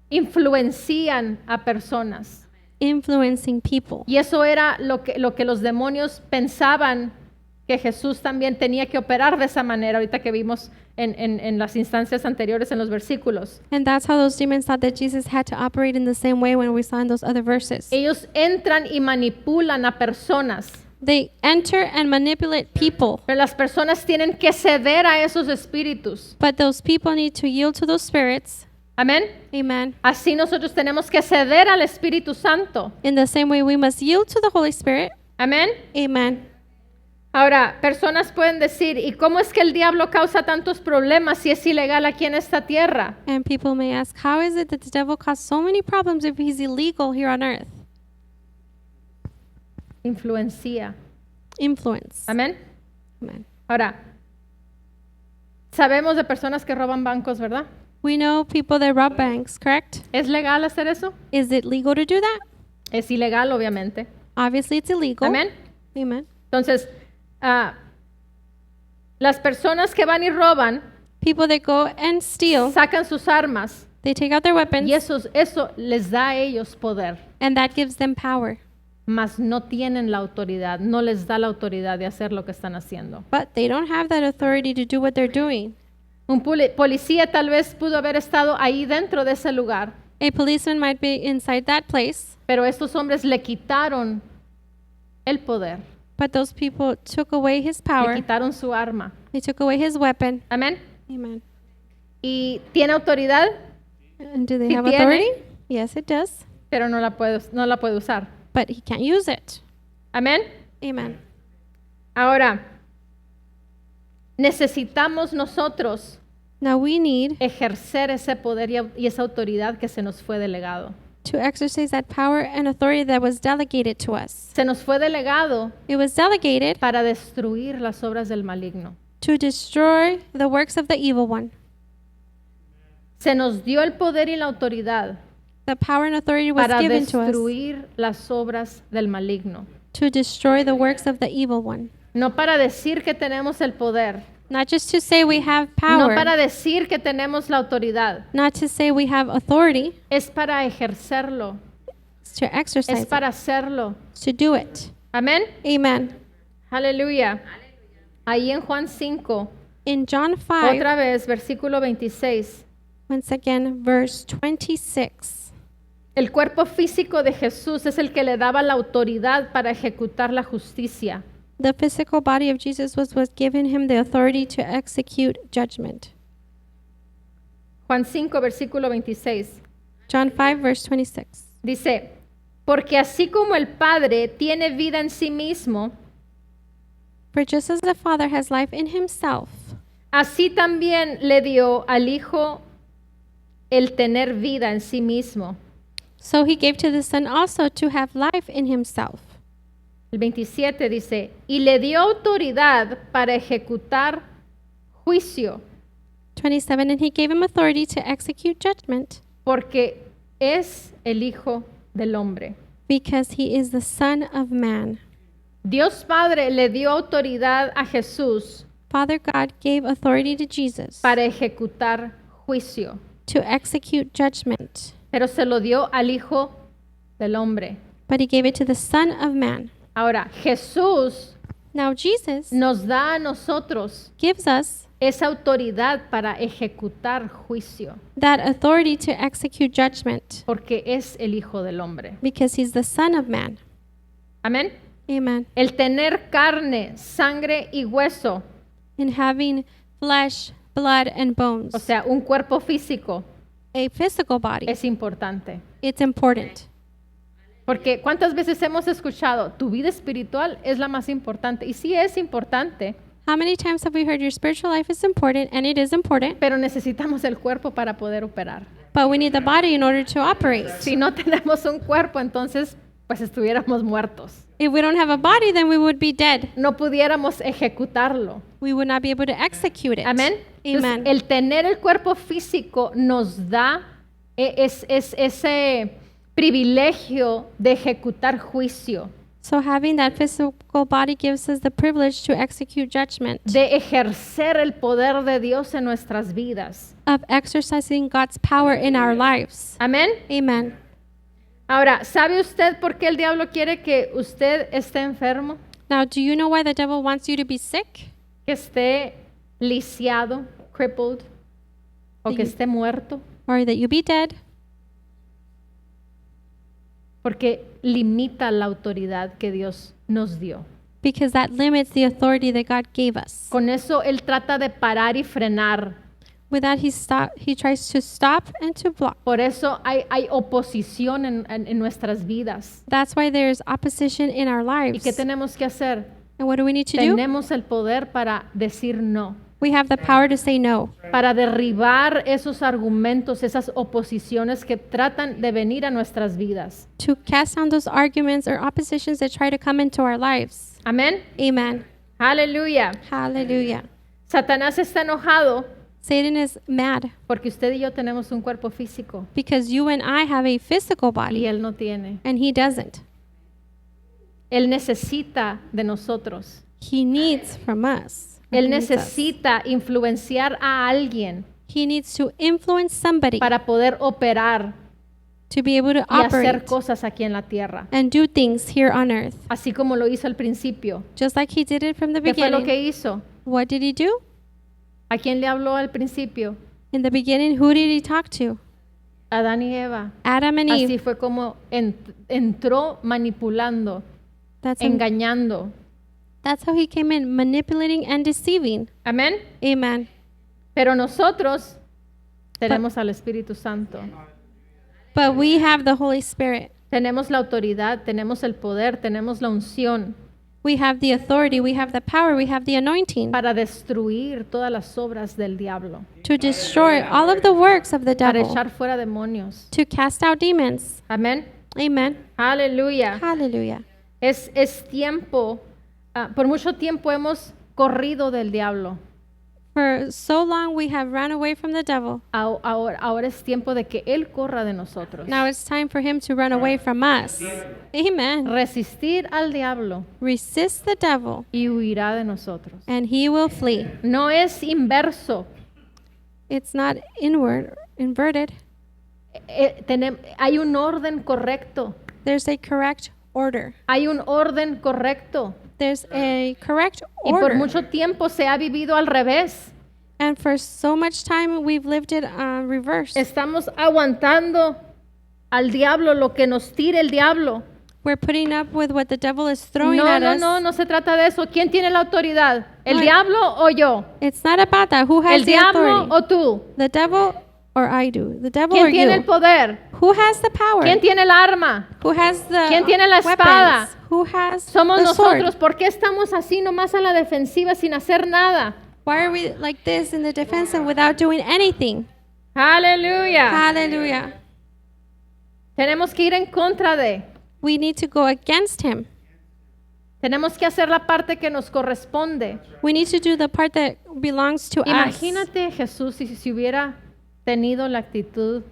Influencian a personas. Influencing people. Y eso era lo que los demonios pensaban que Jesús también tenía que operar de esa manera, ahorita que vimos en las instancias anteriores en los versículos. And that's how those demons thought that Jesus had to operate in the same way when we saw in those other verses. Ellos entran y manipulan a personas, They enter and manipulate people, pero las personas tienen que ceder a esos espíritus. but those people need to yield to those spirits. Amén. Amen. Así nosotros tenemos que ceder al Espíritu Santo. In the same way, we must yield to the Holy Spirit. Amén. Amen. Ahora, personas pueden decir, ¿y cómo es que el diablo causa tantos problemas si es ilegal aquí en esta tierra? And people may ask, how is it that the devil caused so many problems if he's illegal here on earth? Influencia. Influence. Amén. Amen. Ahora, sabemos de personas que roban bancos, ¿verdad? We know people that rob banks, correct? ¿Es legal hacer eso? Is it legal to do that? Es ilegal, obviamente. Obviously, it's illegal. Amén. Amen. Entonces, las personas que van y roban, People that go and steal, sacan sus armas they take out their weapons, y eso les da a ellos poder, and that gives them power. mas no tienen la autoridad, no les da la autoridad de hacer lo que están haciendo. But they don't have that authority to do what they're doing. Un policía tal vez pudo haber estado ahí dentro de ese lugar, A policeman might be inside that place, pero estos hombres le quitaron el poder, but those people took away his le power. quitaron su arma. They took away his weapon. Amén. Amen. Y tiene autoridad, And do they Sí have tiene. authority? Yes, it does. pero no la puede usar. But he can't use it. Amén. Amen. Ahora, necesitamos nosotros Now we need ejercer ese poder y esa autoridad que se nos fue delegado. to exercise that power and authority that was delegated to us. Se nos fue delegado It was delegated para destruir las obras del maligno. to destroy the works of the evil one. Se nos dio el poder y la autoridad The power and authority was para given to us destruir las obras del maligno. to destroy the works of the evil one. No para decir que tenemos el poder, Not just to say we have no power, para decir que tenemos la autoridad, not to say we have authority, es para ejercerlo, it's to exercise es it, para hacerlo. to do it. Amén. Amen. Aleluya. Ahí en Juan 5, In John 5, otra vez, versículo 26. once again, verse 26. El cuerpo físico de Jesús es el que le daba la autoridad para ejecutar la justicia. The physical body of Jesus was given him the authority to execute judgment. Juan 5, versículo 26. John 5, verse 26. Dice, porque así como el Padre tiene vida en sí mismo, For just as the Father has life in himself, así también le dio al Hijo el tener vida en sí mismo. so he gave to the Son also to have life in himself. El 27 dice, y le dio autoridad para ejecutar juicio, 27, and he gave him authority to execute judgment porque es el Hijo del Hombre. because he is the Son of Man. Dios Padre le dio autoridad a Jesús Father God gave authority to Jesus para ejecutar juicio, to execute judgment, pero se lo dio al Hijo del Hombre. but he gave it to the Son of Man. Ahora, Jesús Now Jesus nos da a nosotros gives us esa autoridad para ejecutar juicio, that authority to execute judgment porque es el Hijo del Hombre. because he's the Son of Man. Amén. Amen. El tener carne, sangre y hueso, In having flesh, blood, and bones, o sea, un cuerpo físico, a physical body, es importante. it's important. Porque ¿cuántas veces hemos escuchado, tu vida espiritual es la más importante? Y sí es importante, How many times have we heard your spiritual life is important, and it is important, pero necesitamos el cuerpo para poder operar. but we need the body in order to operate. Si no tenemos un cuerpo, entonces pues estuviéramos muertos. If we don't have a body, then we would be dead. No pudiéramos ejecutarlo. We would not be able to execute it. Amén. Entonces, Amen. el tener el cuerpo físico nos da ese privilegio de ejecutar juicio, So having that physical body gives us the privilege to execute judgment, de ejercer el poder de Dios en nuestras vidas. of exercising God's power in our lives. Amén. Amen. Ahora, ¿sabe usted por qué el diablo quiere que usted esté enfermo? Now, do you know why the devil wants you to be sick? Que esté lisiado, crippled, o que esté muerto, Or that you be dead? porque limita la autoridad que Dios nos dio. Because that limits the authority that God gave us. Con eso él trata de parar y frenar. With that, he tries to stop and to block. Por eso hay oposición en nuestras vidas. That's why there's opposition in our ¿Y lives. qué tenemos que hacer? And what do we need to do? Tenemos el poder para decir no, We have the power to say no, para derribar esos argumentos, esas oposiciones que tratan de venir a nuestras vidas. to cast down those arguments or oppositions that try to come into our lives. Amén. Amen. Aleluya. Hallelujah. Satanás está enojado Satan is mad porque usted y yo tenemos un cuerpo físico because you and I have a physical y body él no tiene. and he doesn't. Él necesita de nosotros. He needs from us. Él He needs us. necesita influenciar a alguien He needs to influence somebody para poder operar to be able to y hacer operate cosas aquí en la tierra. and do things here on earth, Así como lo hizo al principio. just like he did it from the ¿Qué fue lo beginning. que hizo? What did he do? ¿A quién le habló al principio? In the beginning, who did he talk to? Adán y Eva. Adam and Así Eve. fue como entró manipulando, That's engañando. how he came in, manipulating and deceiving. Amén. Amen. Pero nosotros tenemos al Espíritu Santo. But we have the Holy Spirit. Tenemos la autoridad, tenemos el poder, tenemos la unción We have the authority, we have the power, we have the anointing para destruir todas las obras del diablo, to destroy all of the works of the para devil, echar fuera demonios. to cast out demons. Amén. Amen. Aleluya. Hallelujah. Es tiempo, por mucho tiempo hemos corrido del diablo. For so long we have run away from the devil. Ahora es tiempo de que Él corra de nosotros. Now it's time for him to run away from us. Amen. Resistir al diablo Resist the devil y huirá de nosotros. and he will flee. No es inverso. It's not inverted. Hay un orden correcto. There's a correct order. Hay un orden correcto. There's a correct Y por order. mucho tiempo se ha vivido al revés. And for so much time we've lived it reversed. Estamos aguantando al diablo lo que nos tire el diablo. We're putting up with what the devil is throwing No, at no, us. no, no se trata de eso. ¿Quién tiene la autoridad? ¿El No, diablo o yo? It's not about that. Who has ¿El the diablo authority? o tú? The devil or I do? The devil or ¿Quién tiene el you? poder? Who has the power? ¿Quién tiene el arma? Who has the ¿Quién tiene la weapons? espada? Who has Somos the sword? nosotros. ¿Por qué estamos así nomás a la defensiva sin hacer nada? Why are we like this in the defensive without doing anything? Aleluya. Hallelujah. Tenemos que ir en contra de. We need to go against him. Tenemos que hacer la parte que nos corresponde. We need to do the part that belongs to us. Imagínate Jesús si hubiera tenido la actitud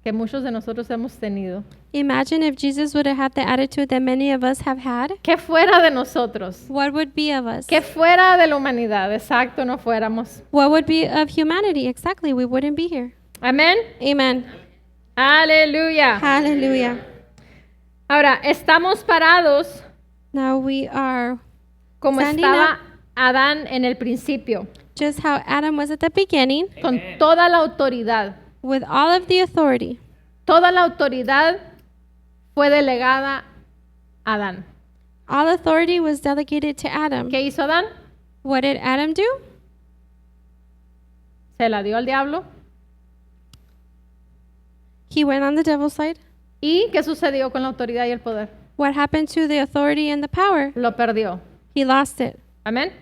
que muchos de nosotros hemos tenido. Imagine if Jesus would have had the attitude that many of us have had. ¿Qué fuera de nosotros? What would be of us? ¿Qué fuera de la humanidad? Exacto, no fuéramos. What would be of humanity? Exactly, we wouldn't be here. Amén. Amen. Aleluya. Hallelujah. Ahora, estamos parados Now we are como Standing estaba Adán en el principio, just how Adam was at the beginning, con toda la autoridad. with all of the authority. Toda la autoridad fue delegada a Adán. All authority was delegated to Adam. ¿Qué hizo Adán? What did Adam do? Se la dio al diablo. He went on the devil's side. ¿Y qué sucedió con la autoridad y el poder? What happened to the authority and the power? Lo perdió. He lost it. Amén.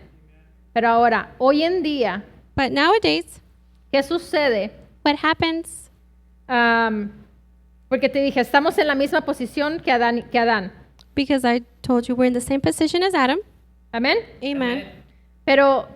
Pero ahora, hoy en día, But nowadays, ¿qué sucede? what happens? Pues Porque te dije, estamos en la misma posición que Adán. Because I told you we're in the same position as Adam. Amén. Amen. Pero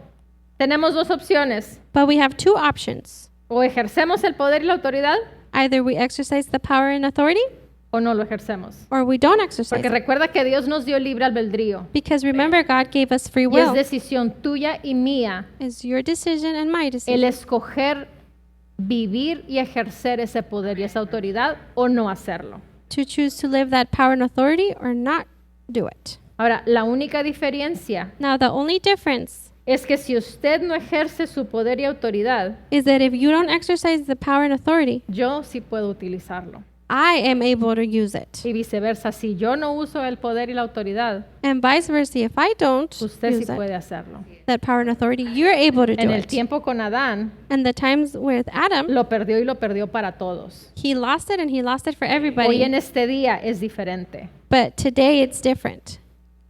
tenemos dos opciones. But we have two options. O ejercemos el poder y la autoridad Either we exercise the power and authority, o no lo ejercemos. or we don't exercise Porque it. recuerda que Dios nos dio libre albedrío. Because remember, God gave us free Y es will. decisión tuya y mía It's your decision and my el decision escoger vivir y ejercer ese poder y esa autoridad o no hacerlo. to choose to live that power and authority or not do it. Ahora, la única diferencia Now, the only difference es que si usted no ejerce su poder y autoridad, is that if you don't exercise the power and authority, yo sí puedo utilizarlo. I am able to use it. Y viceversa, si yo no uso el poder y la autoridad, And vice versa, if I don't usted sí use puede hacerlo. that power and authority, you're able to En do el it. tiempo con Adán, And the times with Adam, lo perdió y lo perdió para todos. he lost it and he lost it for Hoy everybody. en este día es diferente. But today it's different.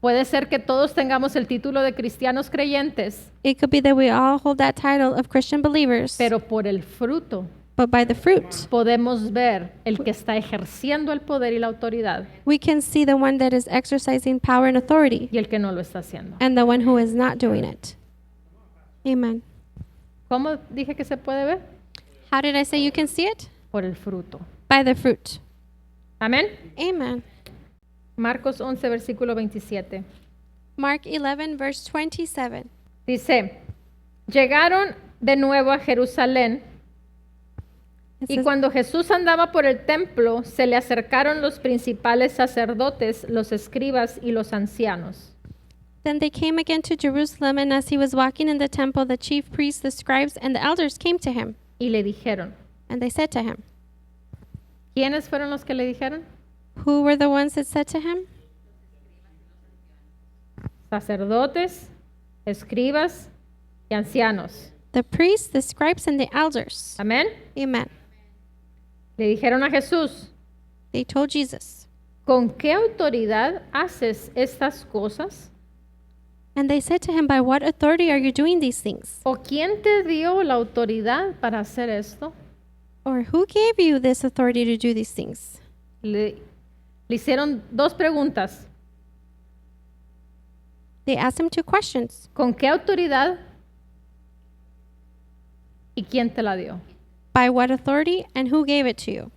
Puede ser que todos tengamos el título de cristianos creyentes, It could be that we all hold that title of Christian believers, pero por el fruto but by the fruit, podemos ver el que está ejerciendo el poder y la autoridad we can see the one that is exercising power and authority y el que no lo está haciendo. and the one who is not doing it. Amen. ¿Cómo dije que se puede ver? How did I say you can see it? Por el fruto. By the fruit. Amén. Amen. Marcos 11, versículo 27. Mark 11, verse 27. Dice, llegaron de nuevo a Jerusalén It y says, cuando Jesús andaba por el templo, se le acercaron los principales sacerdotes, los escribas y los ancianos. Then they came again to Jerusalem, and as he was walking in the temple, the chief priests, the scribes, and the elders came to him. Y le dijeron, And they said to him, ¿quiénes fueron los que le dijeron? who were the ones that said to him? Sacerdotes, escribas y ancianos. The priests, the scribes, and the elders. Amén. Amen. Le dijeron a Jesús, They told Jesus. ¿con qué autoridad haces estas cosas? And they said to him, by what authority are you doing these things? ¿O quién te dio la autoridad para hacer esto? Or who gave you this authority to do these things? Le hicieron dos preguntas. They asked him two questions. ¿Con qué autoridad? ¿Y quién te la dio? By what authority and who gave it to you?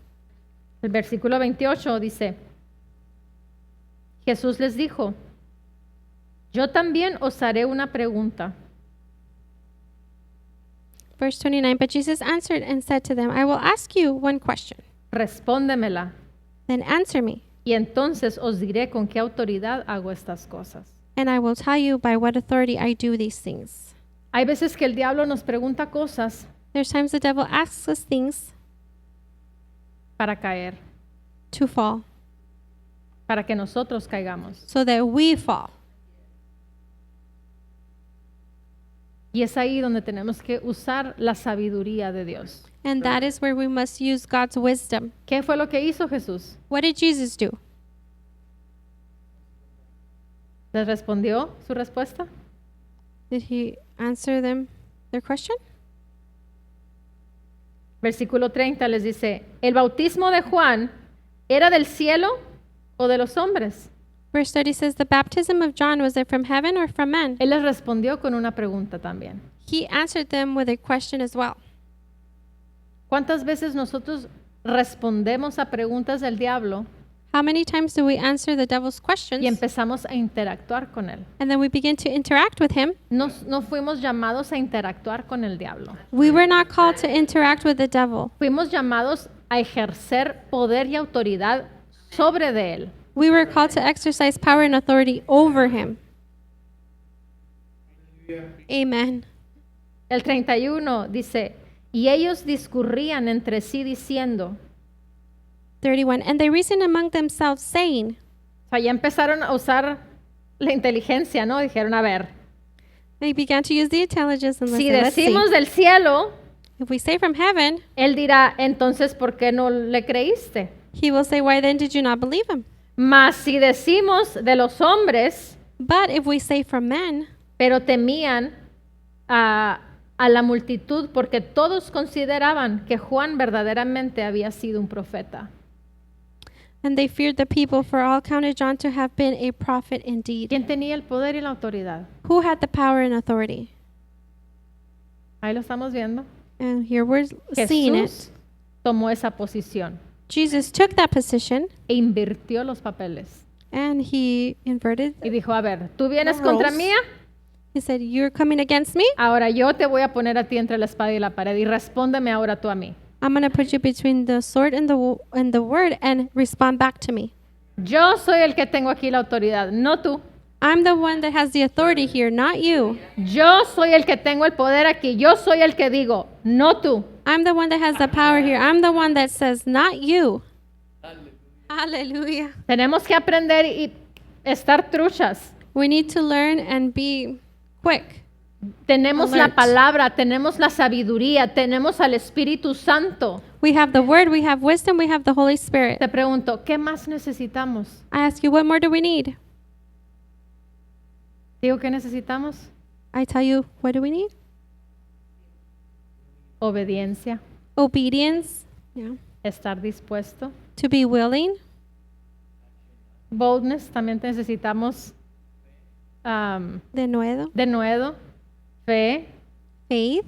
El versículo 28 dice, Jesús les dijo, yo también os haré una pregunta. Verse 29, but Jesus answered and said to them, I will ask you one question. Respóndemela. Then answer me, Y entonces os diré con qué autoridad hago estas cosas. and I will tell you by what authority I do these things. Hay veces que el diablo nos pregunta cosas There's times the devil asks us things para caer, to fall, para que nosotros caigamos. so that we fall. Y es ahí donde tenemos que usar la sabiduría de Dios. And that is where we must use God's wisdom. ¿Qué fue lo que hizo Jesús? What did Jesus do? ¿Les respondió su respuesta? Did he answer them their question? Versículo 30 les dice, ¿el bautismo de Juan era del cielo o de los hombres? Verse 30 says, the baptism of John, was it from heaven or from men? Él les respondió con una pregunta también. He answered them with a question as well. ¿Cuántas veces nosotros respondemos a preguntas del diablo How many times do we answer the devil's y questions empezamos a interactuar con él? and then we begin to interact with him? No fuimos llamados a interactuar con el diablo. We were not called to interact with the devil. Fuimos llamados a ejercer poder y autoridad sobre de él. We were called to exercise power and authority over him. Amen. El 31 dice, y ellos discurrían entre sí diciendo, 31. And they reasoned among themselves, saying, o sea, ya empezaron a usar la inteligencia, ¿no? Dijeron, a ver, they began to use the intelligence and si listen, let's see. decimos del cielo, If we say from heaven, él dirá, entonces, ¿por qué no le creíste? he will say, why then did you not believe him? Mas si decimos de los hombres, But if we say from men, pero temían a la multitud porque todos consideraban que Juan verdaderamente había sido un profeta. And they feared the people, for all counted John to have been a prophet indeed. ¿Quién tenía el poder y la autoridad? Who had the power and authority? Ahí lo estamos viendo. And here we're seeing Jesús it. tomó esa posición Jesus took that position e invirtió los papeles. and he inverted. Y dijo, a ver, tú vienes The contra roles. mía, He said, "You're coming against me? ahora yo te voy a poner a ti entre la espada y la pared y respóndeme ahora tú a mí. I'm going to put you between the sword and the word and respond back to me. Yo soy el que tengo aquí la autoridad, no tú. I'm the one that has the authority here, not you. Yo soy el que tengo el poder aquí, yo soy el que digo, no tú. I'm the one that has the power here. I'm the one that says, not you." Hallelujah. Tenemos que aprender y estar truchas. We need to learn and be quick. Tenemos la Alert. palabra, tenemos la sabiduría, tenemos al Espíritu Santo. We have the word, we have wisdom, we have the Holy Spirit. Te pregunto, ¿qué más necesitamos? I ask you, what more do we need? Digo, ¿qué necesitamos? I tell you, what do we need? Obediencia, Obedience, yeah. estar dispuesto. To be willing, Boldness, también necesitamos de nuevo, denuedo, fe. faith.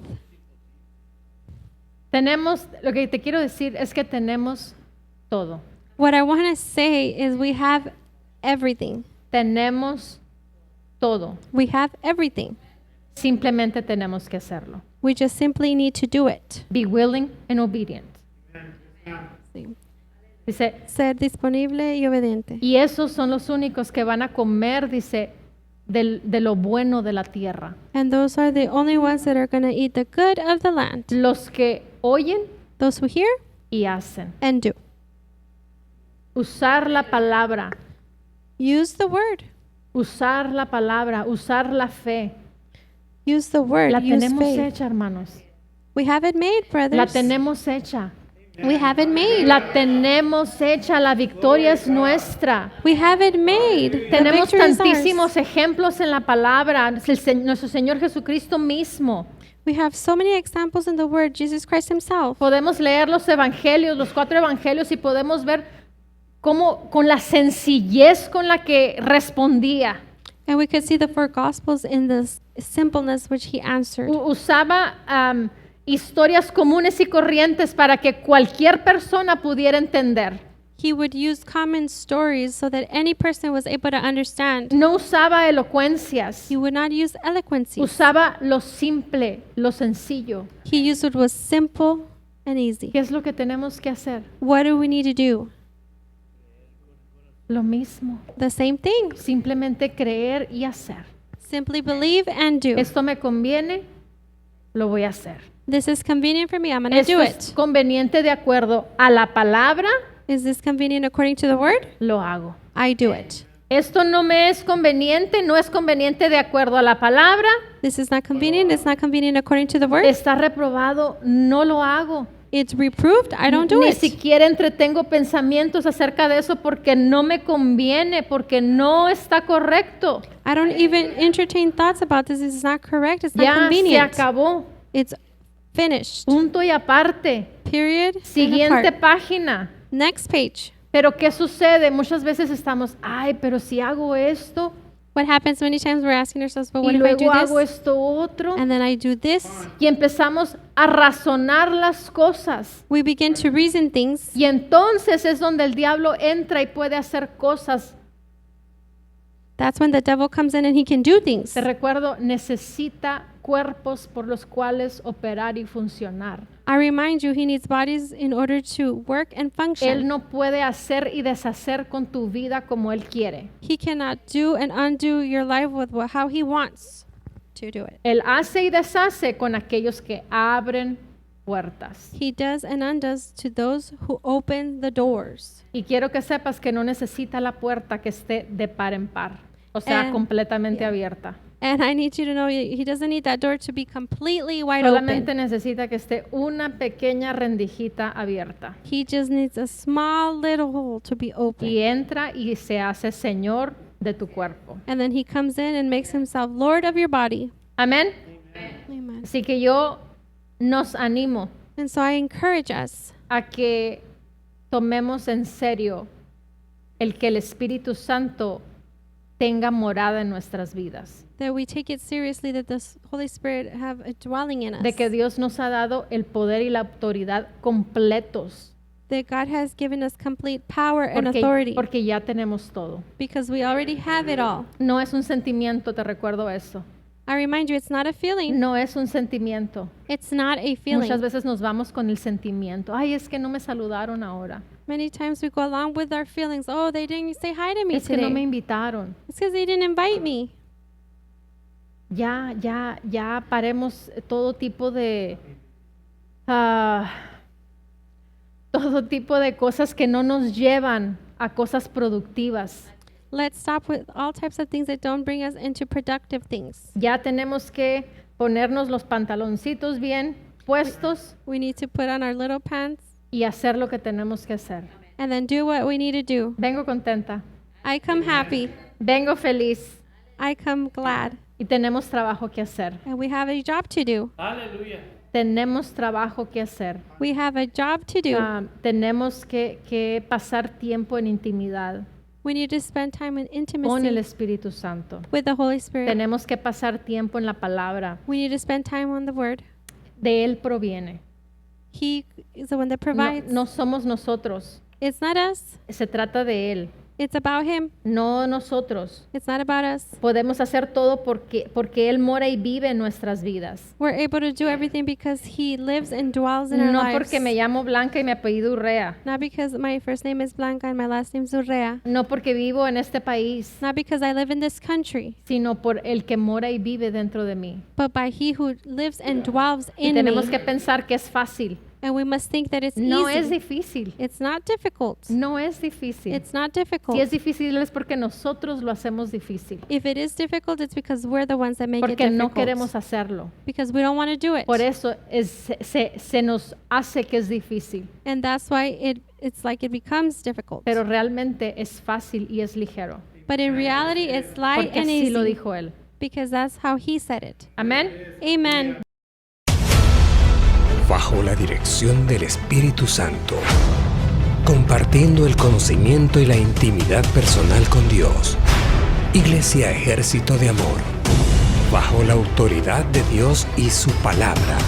Tenemos, lo que te quiero decir es que tenemos todo. What I want to say is we have everything. Tenemos todo. We have everything. Simplemente tenemos que hacerlo. We just simply need to do it. Be willing and obedient. Sí. Dice, Ser disponible y obediente. y esos son los únicos que van a comer, dice, de lo bueno de la tierra. And those are the only ones that are going to eat the good of the land. Los que oyen Those who hear y hacen. and do. Usar la palabra, Use the word. usar la palabra, usar la fe. Use the word. La Use tenemos faith. hecha, hermanos. We have it made, brothers. La tenemos hecha. We have it made. La tenemos hecha. La victoria es nuestra. We have it made. The Tenemos victory is ours. tantísimos ejemplos en la palabra. Nuestro Señor Jesucristo mismo. We have so many examples in the word, Jesus Christ himself. Podemos leer los evangelios, los 4 evangelios, y podemos ver cómo con la sencillez con la que respondía. And we could see the 4 gospels in the simpleness which he answered. Usaba historias comunes y corrientes para que cualquier persona pudiera entender. He would use common stories so that any person was able to understand. No usaba elocuencias. He would not use eloquence. Usaba lo simple, lo sencillo. He used what was simple and easy. ¿Qué es lo que tenemos que hacer? What do we need to do? Lo mismo. The same thing. Simplemente creer y hacer. Simply believe and do. Esto me conviene, lo voy a hacer. This is convenient for me. I'm going to Esto do es it. conveniente de acuerdo a la palabra, Is this convenient according to the word? lo hago. I do it. Esto no me es conveniente, no es conveniente de acuerdo a la palabra, This is not convenient. It's not convenient according to the word. está reprobado, no lo hago. It's reproved. I don't do Ni it. siquiera entretengo pensamientos acerca de eso porque no me conviene, porque no está correcto. I don't even entertain thoughts about this. This is not correct. It's not Ya se convenient. acabó. It's finished. Punto y aparte. Period. and Siguiente apart. página. Next page. Pero ¿qué sucede? Muchas veces estamos, ay, pero si hago esto What happens many times we're asking ourselves, but y what if I do luego hago this? esto otro, And then I do this. y empezamos a razonar las cosas. We begin to reason things. Y entonces es donde el diablo entra y puede hacer cosas. That's when the devil comes in and he can do things. Te recuerdo, necesita cuerpos por los cuales operar y funcionar. I remind you, he needs bodies in order to work and Él function. no puede hacer y deshacer con tu vida como él quiere. He cannot do and undo your life with how he wants to do it. Él hace y deshace con aquellos que abren puertas. He does and undoes to those who open the doors. Y quiero que sepas que no necesita la puerta que esté de par en par, o sea, And- completamente yeah. abierta. And I need you to know he doesn't need that door to be completely wide Solamente open. necesita que esté una pequeña rendijita abierta. He just needs a small little hole to be open. Y entra y se hace Señor de tu cuerpo. And then he comes in and makes himself Lord of your body. Amén. Amen. Así que yo nos animo And so I encourage us a que tomemos en serio el que el Espíritu Santo tenga morada en nuestras vidas. That we take it seriously that the Holy Spirit have a dwelling in us. De que Dios nos ha dado el poder y la autoridad completos. That God has given us complete power and authority. Porque ya tenemos todo. Because we already have it all. No es un sentimiento, te recuerdo eso. I remind you, it's not a feeling. No es un sentimiento. It's not a feeling. Muchas veces nos vamos con el sentimiento. Ay, es que no me saludaron ahora. Many times we go along with our feelings. Oh, they didn't say hi to me Es que today. no me invitaron. It's because they didn't invite me. Ya paremos todo tipo de todo tipo de cosas que no nos llevan a cosas productivas. Let's stop with all types of things that don't bring us into productive things. Ya tenemos que ponernos los pantaloncitos bien puestos We need to put on our little pants y hacer lo que tenemos que hacer. and then do what we need to do. Vengo contenta, I come happy. vengo feliz I come glad. y tenemos trabajo que hacer. And we have a job to do. Tenemos trabajo que hacer. We have a job to do. Tenemos que pasar tiempo en intimidad We need to spend time in con el intimacy Espíritu Santo. with the Holy Spirit. Tenemos que pasar tiempo en la palabra. We need to spend time on the Word. De Él proviene. He is the one that No, provides. no somos nosotros. It's not us. Se trata de Él, It's about Him. no nosotros. It's not about us. Podemos hacer todo porque Él mora y vive en nuestras vidas. We're able to do everything because He lives and dwells in our No lives. porque me llamo Blanca y mi apellido Urrea. Not because my first name is Blanca and my last name is Urrea. No porque vivo en este país, Not because I live in this country, sino por el que mora y vive dentro de mí. but by He who lives and dwells Y in tenemos me. que pensar que es fácil. And we must think that it's No es easy. difícil. It's not difficult. No es difícil. It's not Si difficult. es difícil es porque nosotros lo hacemos difícil. If it is difficult, it's because we're the ones that make it Porque no difficult. queremos hacerlo. Because we don't want to do it. Por eso se nos hace que es difícil. And that's why it's like it becomes difficult. Pero realmente es fácil y es ligero. But in reality, it's light Porque and así lo easy. dijo Él. Because that's how He said it. Amén. Amen. Bajo la dirección del Espíritu Santo, compartiendo el conocimiento y la intimidad personal con Dios. Iglesia Ejército de Amor, bajo la autoridad de Dios y su palabra.